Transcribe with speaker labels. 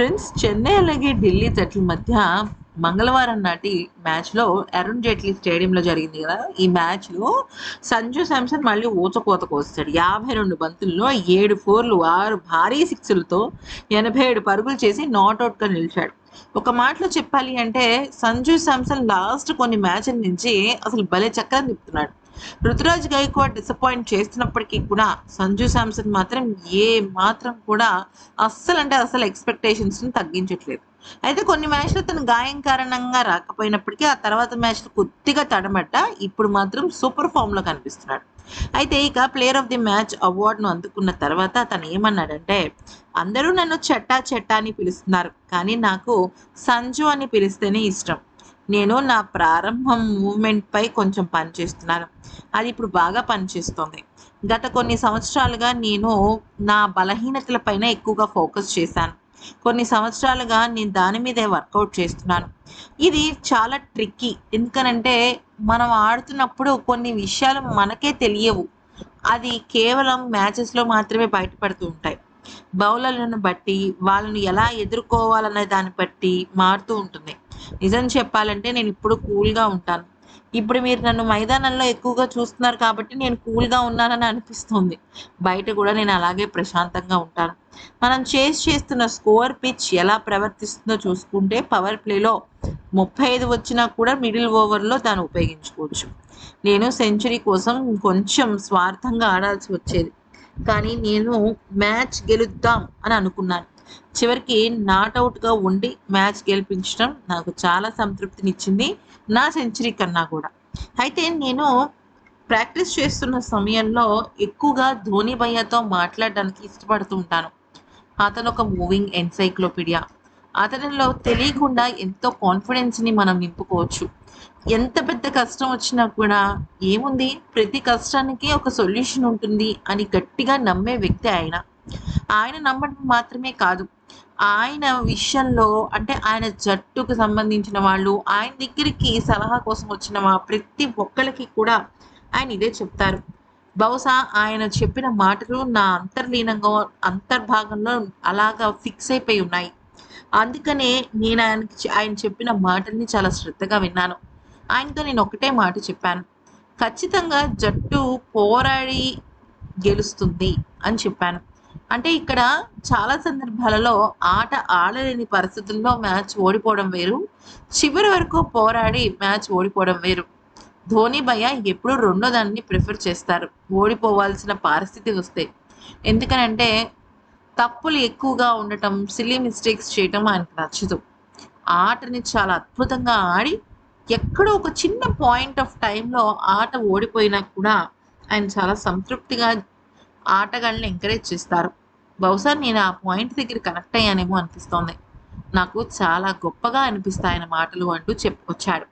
Speaker 1: Friends, Chennai అలాగే ఢిల్లీ జట్ల మధ్య మంగళవారం నాటి మ్యాచ్‌లో అరుణ్ జైట్లీ స్టేడియంలో జరిగింది గదా! ఈ మ్యాచ్‌లో సంజు శాంసన్ మళ్ళీ ఊచకోత కోసాడు. 52 బంతుల్లో 7 ఫోర్లు, 6 భారీ సిక్సులతో 87 పరుగులు చేసి నాట్ ఔట్‌గా నిలిచాడు. ఒక మాటలో చెప్పాలి అంటే సంజు శాంసన్ లాస్ట్ కొన్ని మ్యాచ్‌ల నుంచి అసలు భలే చక్రం తిప్పుతున్నాడు. రుతురాజ్ గైక్వాడ్ డిసప్పాయింట్ చేస్తున్నప్పటికీ కూడా సంజు శాంసన్ మాత్రం ఏ మాత్రం కూడా అస్సలంటే అస్సలు ఎక్స్‌పెక్టేషన్స్‌ని తగ్గించట్లేదు. అయితే కొన్ని మ్యాచ్‌లో తను గాయం కారణంగా రాకపోయినప్పటికీ, ఆ తర్వాత మ్యాచ్‌లో కొద్దిగా తడబడ్డా, ఇప్పుడు మాత్రం సూపర్ ఫామ్‌లో కనిపిస్తున్నాడు. అయితే ఇక ప్లేయర్ ఆఫ్ ది మ్యాచ్ అవార్డ్‌ను అందుకున్న తర్వాత తను ఏమన్నాడంటే, "అందరూ నన్ను చెట్టా చెట్టా అని పిలుస్తున్నారు. కానీ నాకు సంజు అని పిలిస్తేనే ఇష్టం. నేను నా ప్రారంభం మూవ్‌మెంట్‌పై కొంచెం పని చేస్తున్నాను. అది ఇప్పుడు బాగా పనిచేస్తోంది. గత కొన్ని సంవత్సరాలుగా నేను నా బలహీనతల పైన ఎక్కువగా ఫోకస్ చేశాను. కొన్ని సంవత్సరాలుగా నేను దాని మీదే వర్కౌట్ చేస్తున్నాను. ఇది చాలా ట్రిక్కీ. ఎందుకనంటే మనం ఆడుతున్నప్పుడు కొన్ని విషయాలు మనకే తెలియవు. అది కేవలం మ్యాచెస్‌లో మాత్రమే బయటపడుతూ ఉంటాయి. బౌలర్లను బట్టి, వాళ్ళని ఎలా ఎదుర్కోవాలనే దాన్ని బట్టి మారుతూ ఉంటుంది. నిజం చెప్పాలంటే నేనిప్పుడు కూల్‌గా ఉంటాను. ఇప్పుడు మీరు నన్ను మైదానంలో ఎక్కువగా చూస్తున్నారు కాబట్టి నేను కూల్‌గా ఉన్నానని అనిపిస్తుంది. బయట గూడా నేను అలాగే ప్రశాంతంగా ఉంటాను. మనం చేస్తున్న స్కోర్ పిచ్ ఎలా ప్రవర్తిస్తుందో చూసుకుంటే పవర్ ప్లేలో 35 వచ్చినా కూడా మిడిల్ ఓవర్‌లో దాన్ని ఉపయోగించుకోవచ్చు. నేను సెంచరీ కోసం కొంచెం స్వార్థంగా ఆడాల్సి వచ్చేది. కానీ నేను మ్యాచ్ గెలుద్దాం అని అనుకున్నాను. చివరికి నాట్ ఔట్‌గా ఉండి మ్యాచ్ గెలిపించడం నాకు చాలా సంతృప్తినిచ్చింది. నా సెంచరీ కన్నా గూడా. అయితే నేను ప్రాక్టీస్ చేస్తున్న సమయంలో ఎక్కువగా ధోని భయ్యాతో మాట్లాడడానికి ఇష్టపడుతూ ఉంటాను. అతనొక మూవింగ్ ఎన్‌సైక్లోపీడియా. అతనిలో తెలియకుండా ఎంతో కాన్ఫిడెన్స్‌ని మనం నింపుకోవచ్చు. ఎంత పెద్ద కష్టం వచ్చినా కూడా ఏముంది, ప్రతి కష్టానికి ఒక సొల్యూషన్ ఉంటుంది అని గట్టిగా నమ్మే వ్యక్తి ఆయన. ఆయన నమ్మడం మాత్రమే కాదు, ఆయన విషయంలో అంటే ఆయన జట్టుకు సంబంధించిన వాళ్ళు, ఆయన దగ్గరికి సలహా కోసం వచ్చిన ప్రతి ఒక్కళ్ళకి కూడా ఆయన ఇదే చెప్తారు. బహుశా ఆయన చెప్పిన మాటలు నా అంతర్భాగంలో అలాగా ఫిక్స్ అయిపోయి ఉన్నాయి. అందుకనే నేను ఆయన చెప్పిన మాటల్ని చాలా శ్రద్ధగా విన్నాను. ఆయనతో నేను ఒకటే మాట చెప్పాను. ఖచ్చితంగా జట్టు పోరాడి గెలుస్తుంది అని చెప్పాను. అంటే ఇక్కడ చాలా సందర్భాలలో ఆట ఆడలేని పరిస్థితుల్లో మ్యాచ్ ఓడిపోవడం వేరు. చివరి వరకు పోరాడి మ్యాచ్ ఓడిపోవడం వేరు. ధోని భయ్యా ఎప్పుడూ రెండో దాన్ని ప్రిఫర్ చేస్తారు. ఓడిపోవాల్సిన పరిస్థితి వస్తే. ఎందుకనంటే తప్పులు ఎక్కువగా ఉండటం, సిల్లీ మిస్టేక్స్ చేయటం ఆయనకు నచ్చదు. ఆటని చాలా అద్భుతంగా ఆడి, ఎక్కడో ఒక చిన్న పాయింట్ ఆఫ్ టైమ్‌లో ఆట ఓడిపోయినా కూడా ఆయన చాలా సంతృప్తిగా ఆటగాళ్ళని ఎంకరేజ్ చేస్తారు. బహుశా నేను ఆ పాయింట్ దగ్గర కనెక్ట్ అయ్యానేమో అనిపిస్తోంది. నాకు చాలా గొప్పగా అనిపిస్తాయి ఆయన మాటలు అంటూ చెప్పుకొచ్చాడు.